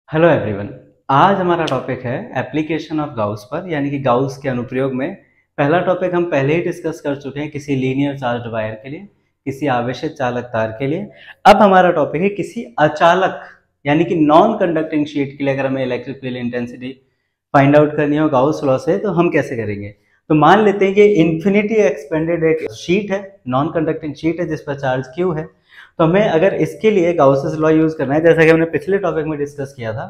Hello everyone. आज हमारा topic है एप्लीकेशन ऑफ गाउस पर, यानी कि गाउस के अनुप्रयोग में। पहला टॉपिक हम पहले ही डिस्कस कर चुके हैं किसी लीनियर चार्ज्ड वायर के लिए, किसी आवेशित चालक तार के लिए। अब हमारा टॉपिक है किसी अचालक यानी कि नॉन कंडक्टिंग शीट के लिए। अगर हमें electric field intensity find out करनी हो गाउस लॉ से, तो हम कैसे करेंगे? तो मान लेते हैं कि इन्फिनिटी एक्सपेंडेड एक शीट है, नॉन कंडक्टिंग शीट है जिस पर चार्ज क्यू है। तो हमें अगर इसके लिए गाउसेस लॉ यूज करना है, जैसा कि हमने पिछले टॉपिक में डिस्कस किया था,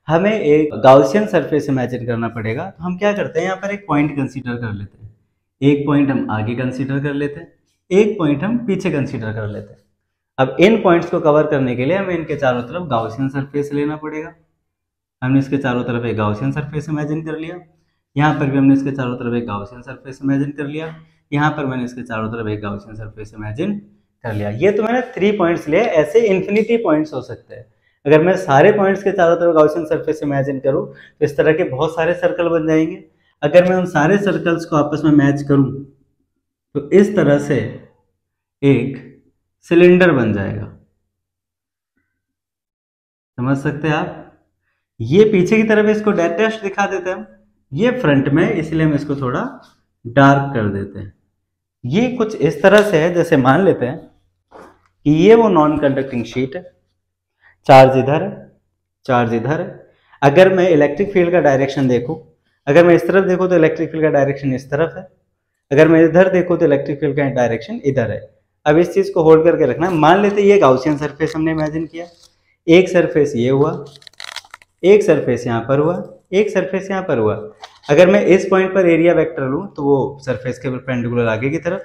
हमें एक गाउसियन सरफेस इमेजिन करना पड़ेगा। तो हम क्या करते हैं, यहाँ पर एक पॉइंट कंसीडर कर लेते हैं, एक पॉइंट हम आगे कंसीडर कर लेते हैं, एक पॉइंट हम पीछे कंसीडर कर लेते हैं। अब इन पॉइंट्स को कवर करने के लिए हमें इनके चारों तरफ गाउसियन सरफेस लेना पड़ेगा। हमने इसके चारों तरफ एक गाउसियन सरफेस इमेजिन कर लिया, यहाँ पर भी हमने इसके चारों तरफ एक गाउसियन सरफेस इमेजिन कर लिया, यहाँ पर मैंने इसके चारों तरफ एक गाउसियन सरफेस इमेजिन कर लिया। ये तो मैंने 3 पॉइंट्स लिए, ऐसे इन्फिनिटी पॉइंट्स हो सकते हैं। अगर मैं सारे पॉइंट्स के चारों तरफ गाउसियन सरफेस इमेजिन करूं तो इस तरह के बहुत सारे सर्कल बन जाएंगे। अगर मैं उन सारे सर्कल्स को आपस में मैच करूं तो इस तरह से एक सिलेंडर बन जाएगा। समझ सकते हैं आप? ये पीछे की तरफ इसको डैश दिखा देते हैं हम, ये फ्रंट में, इसलिए हम इसको थोड़ा डार्क कर देते हैं। ये कुछ इस तरह से है, जैसे मान लेते हैं कि ये वो नॉन कंडक्टिंग शीट है, चार्ज इधर है, चार्ज इधर है। अगर मैं इलेक्ट्रिक फील्ड का डायरेक्शन देखूं, अगर मैं इस तरफ देखूं तो इलेक्ट्रिक फील्ड का डायरेक्शन इस तरफ है, अगर मैं इधर देखूं तो इलेक्ट्रिक फील्ड का डायरेक्शन इधर है। अब इस चीज को होल्ड करके रखना। मान लेते हैं ये गाउसियन सरफेस हमने इमेजिन किया, एक सरफेस ये हुआ, एक सरफेस यहाँ पर हुआ, एक सरफेस यहाँ पर हुआ। अगर मैं इस पॉइंट पर एरिया वेक्टर लूँ तो वो सरफेस के परपेंडिकुलर आगे की तरफ,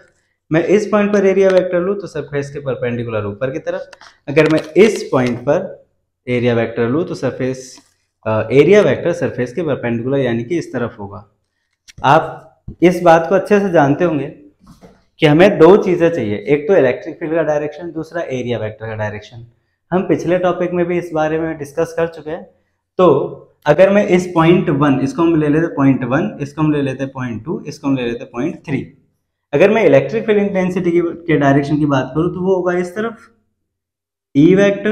मैं इस पॉइंट पर एरिया वेक्टर लूँ तो सरफेस के परपेंडिकुलर ऊपर की तरफ। अगर मैं इस पॉइंट पर एरिया वेक्टर लूँ तो सरफेस एरिया वेक्टर सरफेस के परपेंडिकुलर यानी कि इस तरफ होगा। आप इस बात को अच्छे से जानते होंगे कि हमें दो चीजें चाहिए, एक तो इलेक्ट्रिक फील्ड का डायरेक्शन, दूसरा एरिया वेक्टर का डायरेक्शन। हम पिछले टॉपिक में भी इस बारे में डिस्कस कर चुके हैं। तो अगर मैं इस पॉइंट 1, इसको हम ले लेते पॉइंट 1, इसको हम ले लेते पॉइंट 2, इसको हम ले लेते पॉइंट 3। अगर मैं इलेक्ट्रिक फील्ड इंटेंसिटी के डायरेक्शन की बात करूं तो वो होगा इस तरफ ई वेक्टर।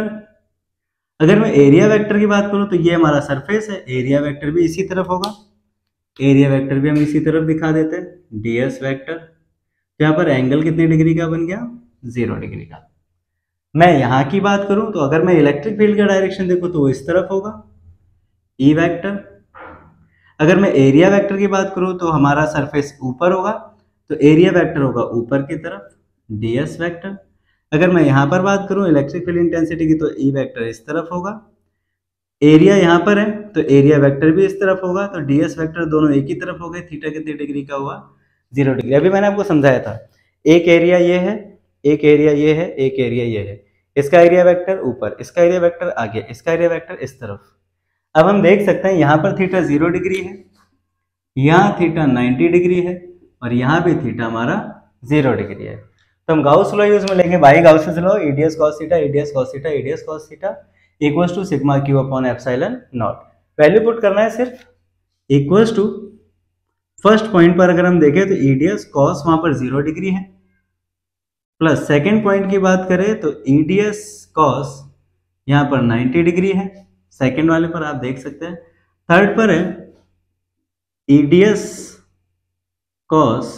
अगर मैं एरिया वेक्टर की बात करूं तो ये हमारा सरफेस है, एरिया वेक्टर भी इसी तरफ होगा, एरिया वेक्टर भी हम इसी तरफ दिखा देते हैं डीएस वेक्टर। यहाँ पर एंगल कितने डिग्री का बन गया? 0 डिग्री का। मैं यहाँ की बात करूं तो अगर मैं इलेक्ट्रिक फील्ड का डायरेक्शन देखूं तो वो इस तरफ होगा ई वेक्टर। अगर मैं एरिया वेक्टर की बात करूं तो हमारा सरफेस ऊपर होगा, तो एरिया वेक्टर होगा ऊपर की तरफ डीएस वेक्टर। अगर मैं यहां पर बात करूं इलेक्ट्रिक फील्ड इंटेंसिटी की तो ई वेक्टर इस तरफ होगा, एरिया यहां पर है तो एरिया वेक्टर भी इस तरफ होगा, तो डीएस वेक्टर दोनों एक ही तरफ हो गए। थीटा कितने डिग्री का हुआ? 0 डिग्री। अभी मैंने आपको समझाया था, एक एरिया ये है, एक एरिया ये है, एक एरिया ये है। इसका एरिया वेक्टर ऊपर, इसका एरिया वेक्टर आगे, इसका एरिया वेक्टर इस तरफ। अब हम देख सकते हैं यहाँ पर थीटा 0 डिग्री है, यहाँ थीटा 90 डिग्री है, और यहाँ भी थीटा हमारा 0 डिग्री है। तो हम गाउस लॉ यूज में लेंगे, by Gauss law, EDS cos theta, EDS cos theta, EDS cos theta equals to sigma Q upon epsilon naught. Value put करना है सिर्फ, इक्वल्स टू फर्स्ट पॉइंट पर अगर हम देखें तो ईडीएस कॉस वहां पर 0 डिग्री है, प्लस सेकेंड पॉइंट की बात करें तो ईडीएस कॉस यहाँ पर 90 डिग्री है, सेकेंड वाले पर आप देख सकते हैं। थर्ड पर है EDS cos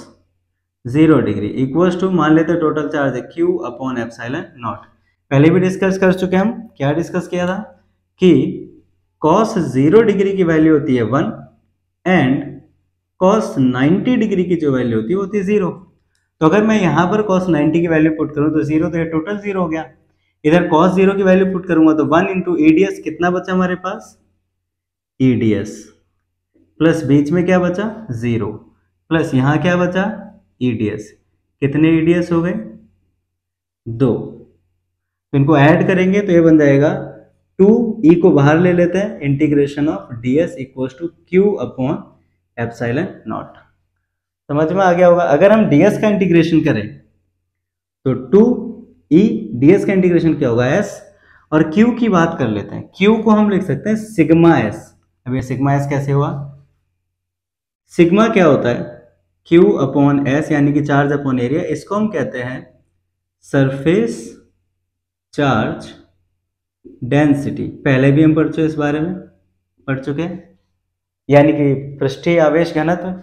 0 degree equals to, मान लेते हैं टोटल चार्ज है क्यू अपॉन एप्सिलॉन नॉट। पहले भी डिस्कस कर चुके हैं हम, क्या डिस्कस किया था कि कॉस 0 डिग्री की वैल्यू होती है 1 एंड कॉस 90 डिग्री की जो वैल्यू होती है वो होती है 0। तो अगर मैं यहाँ पर कॉस 90 की वैल्यू पुट करूँ तो 0, तो ये टोटल 0 हो गया। इधर cos 0 की वैल्यू पुट करूंगा तो 1 इंटू ईडीएस, कितना बचा हमारे पास? ईडीएस प्लस बीच में क्या बचा? 0, प्लस यहाँ क्या बचा? ईडीएस। कितने ईडीएस हो गए? 2। तो इनको ऐड करेंगे तो ये बन जाएगा 2, ई को बाहर ले लेते हैं, integration of DS equals to Q upon epsilon naught. समझ में आ गया होगा? अगर हम डीएस का इंटीग्रेशन करें तो 2 ई, डीएस का इंटीग्रेशन क्या होगा? एस, और क्यू की बात कर लेते हैं। क्यू को हम लिख सकते हैं सिग्मा एस। अब ये सिग्मा एस कैसे हुआ? सिग्मा क्या होता है? क्यू अपॉन एस यानी कि चार्ज अपॉन एरिया। इसको हम कहते हैं सरफेस चार्ज डेंसिटी पहले भी हम पढ़ चुके, इस बारे में पढ़ चुके हैं, यानी कि पृष्ठीय आवेश घनत्व।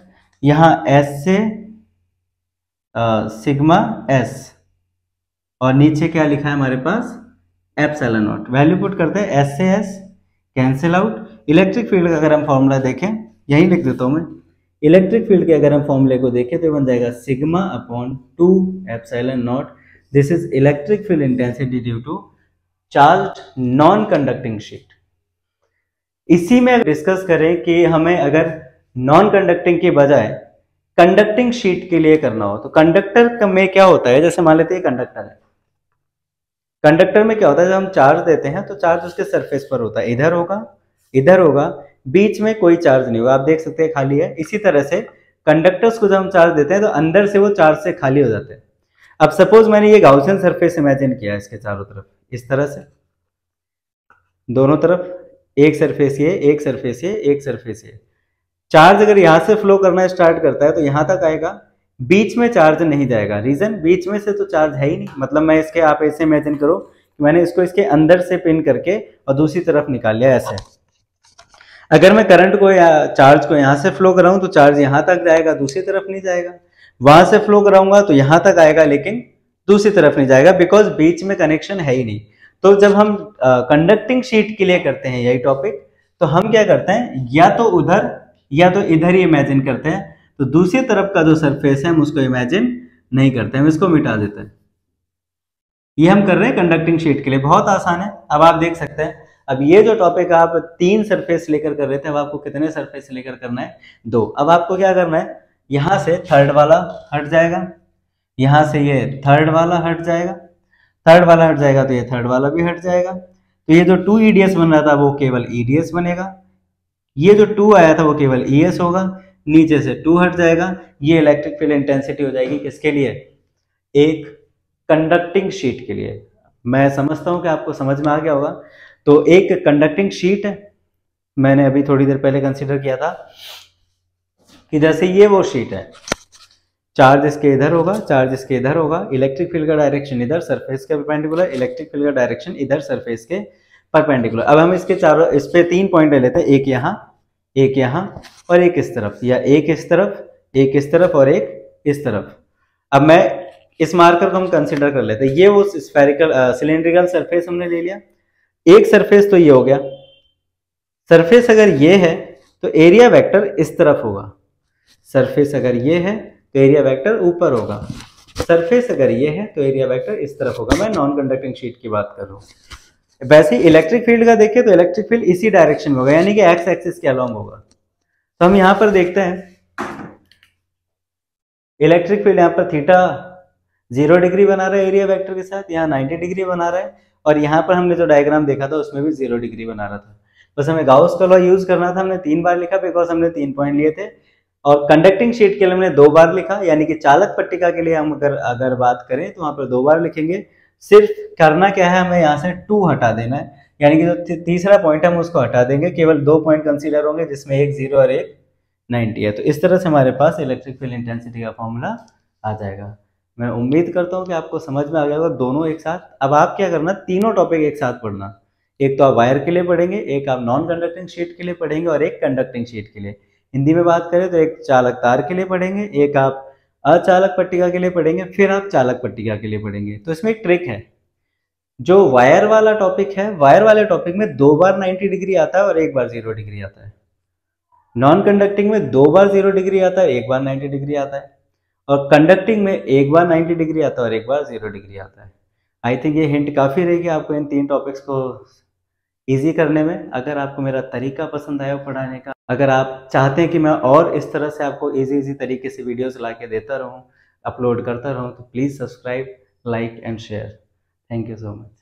यहाँ S से सिग्मा S और नीचे क्या लिखा है हमारे पास, एप्सिलॉन नॉट। वैल्यू पुट करते हैं, S से S cancel out. Electric field का अगर हम फॉर्मूला देखें, यही लिख देता हूं मैं, इलेक्ट्रिक फील्ड के अगर हम फॉर्मूले को देखें तो बन जाएगा sigma upon 2 epsilon naught. This is electric field intensity due to charged non conducting sheet. इसी में डिस्कस करें कि हमें अगर नॉन कंडक्टिंग की बजाय कंडक्टिंग शीट के लिए करना हो तो कंडक्टर में क्या होता है, जैसे मान लेते हैं कंडक्टर है, कंडक्टर में क्या होता है, जब हम चार्ज देते हैं तो चार्ज उसके सरफेस पर होता है, इधर होगा इधर होगा, बीच में कोई चार्ज नहीं होगा, आप देख सकते हैं खाली है। इसी तरह से कंडक्टर्स को जब हम चार्ज देते हैं तो अंदर से वो चार्ज से खाली हो जाते हैं। अब सपोज मैंने ये गाउसियन सरफेस इमेजिन किया इसके चारों तरफ, इस तरह से दोनों तरफ एक सरफेस ये, एक सरफेस ये, एक सरफेस ये। चार्ज अगर यहां से फ्लो करना स्टार्ट करता है तो यहां तक आएगा, बीच में चार्ज नहीं जाएगा। रीजन, बीच में से तो चार्ज है ही नहीं, मतलब मैं इसके, आप ऐसे इमेजिन करो कि मैंने इसको इसके अंदर से पिन करके और दूसरी तरफ निकाल लिया ऐसे। अगर मैं करंट को या चार्ज को यहां से फ्लो कराऊं तो चार्ज यहां तक जाएगा, दूसरी तरफ नहीं जाएगा। वहां से फ्लो कराऊंगा तो यहां तक आएगा लेकिन दूसरी तरफ नहीं जाएगा, बिकॉज बीच में कनेक्शन है ही नहीं। तो जब हम कंडक्टिंग शीट के लिए करते हैं यही टॉपिक, तो हम क्या करते हैं, या तो उधर या तो इधर ही इमेजिन करते हैं, तो दूसरी तरफ का जो सरफेस है हम उसको इमेजिन नहीं करते, हम इसको मिटा देते हैं। ये हम कर रहे हैं कंडक्टिंग शीट के लिए, बहुत आसान है। अब आप देख सकते हैं, अब ये जो टॉपिक आप 3 सरफेस लेकर कर रहे थे, अब आपको कितने सरफेस लेकर करना है, 2। अब आपको क्या करना है, यहां से थर्ड वाला हट जाएगा, यहां से ये थर्ड वाला हट जाएगा, थर्ड वाला हट जाएगा तो ये थर्ड वाला भी हट जाएगा। तो ये जो 2 EDS बन रहा था वो केवल EDS बनेगा, ये जो 2 आया था वो केवल ES होगा, नीचे से 2 हट जाएगा। ये इलेक्ट्रिक फील्ड इंटेंसिटी हो जाएगी किसके लिए, एक कंडक्टिंग शीट के लिए। मैं समझता हूं कि आपको समझ में आ गया होगा। तो एक कंडक्टिंग शीट मैंने अभी थोड़ी देर पहले कंसीडर किया था कि जैसे ये वो शीट है, चार्ज इसके इधर होगा, चार्ज इसके इधर होगा, इलेक्ट्रिक फील्ड का डायरेक्शन इधर, सरफेस के परपेंडिकुलर, इलेक्ट्रिक फील्ड का डायरेक्शन इधर, सरफेस के परपेंडिकुलर। अब हम इसके चारों, इस पे 3 पॉइंट ले लेते हैं, एक यहाँ, एक यहाँ और एक इस तरफ, या एक इस तरफ, एक इस तरफ और एक इस तरफ। अब मैं इस मार्कर को हम कंसीडर कर लेते हैं, ये वो स्फेरिकल सिलेंड्रिकल सरफेस हमने ले लिया। एक सरफेस तो ये हो गया, सरफेस अगर ये है तो एरिया वेक्टर इस तरफ होगा, सरफेस अगर ये है तो एरिया वेक्टर ऊपर होगा, सरफेस अगर ये है तो एरिया वेक्टर इस तरफ होगा। मैं नॉन कंडक्टिंग शीट की बात कर रहा हूँ। वैसे ही इलेक्ट्रिक फील्ड का देखें तो इलेक्ट्रिक फील्ड इसी डायरेक्शन में होगा, यानी कि एक्स एक्सिस के अलोंग होगा। तो हम यहां पर देखते हैं इलेक्ट्रिक फील्ड यहाँ पर थीटा 0 डिग्री बना रहा है एरिया वेक्टर के साथ, यहाँ 90 डिग्री बना रहा है, और यहाँ पर हमने जो डायग्राम देखा था उसमें भी 0 डिग्री बना रहा था। बस हमें गाउस का लॉ यूज करना था, हमने 3 बार लिखा बिकॉज हमने 3 पॉइंट लिए थे। और कंडक्टिंग शीट के लिए हमने 2 बार लिखा, यानी कि चालक पट्टिका के लिए हम अगर बात करें तो वहां पर 2 बार लिखेंगे। सिर्फ करना क्या है, हमें यहाँ से 2 हटा देना है, यानी कि जो तीसरा पॉइंट है हम उसको हटा देंगे, केवल 2 पॉइंट कंसीडर होंगे जिसमें एक 0 और एक 90 है। तो इस तरह से हमारे पास इलेक्ट्रिक फील्ड इंटेंसिटी का फॉर्मूला आ जाएगा। मैं उम्मीद करता हूँ कि आपको समझ में आ गया होगा दोनों एक साथ। अब आप क्या करना, तीनों टॉपिक एक साथ पढ़ना, एक तो आप वायर के लिए पढ़ेंगे, एक आप नॉन कंडक्टिंग शीट के लिए पढ़ेंगे और एक कंडक्टिंग शीट के लिए। हिंदी में बात करें तो एक चालक तार के लिए पढ़ेंगे, एक आप अचालक पट्टिका के लिए पढ़ेंगे, फिर आप चालक पट्टिका के लिए पढ़ेंगे। तो इसमें एक ट्रिक है, जो वायर वाला टॉपिक है, वायर वाले टॉपिक में 2 बार 90 डिग्री आता है और 1 बार 0 डिग्री आता है। नॉन कंडक्टिंग में 2 बार 0 डिग्री आता है, 1 बार 90 डिग्री आता है, और कंडक्टिंग में 1 बार 90 डिग्री आता है और 1 बार 0 डिग्री आता है। आई थिंक ये हिंट काफ़ी रहेगी आपको इन 3 टॉपिक्स को इजी करने में। अगर आपको मेरा तरीका पसंद आया पढ़ाने का, अगर आप चाहते हैं कि मैं और इस तरह से आपको इजी तरीके से वीडियोस ला के देता रहूँ, अपलोड करता रहूँ, तो please subscribe, like and share. Thank you so much.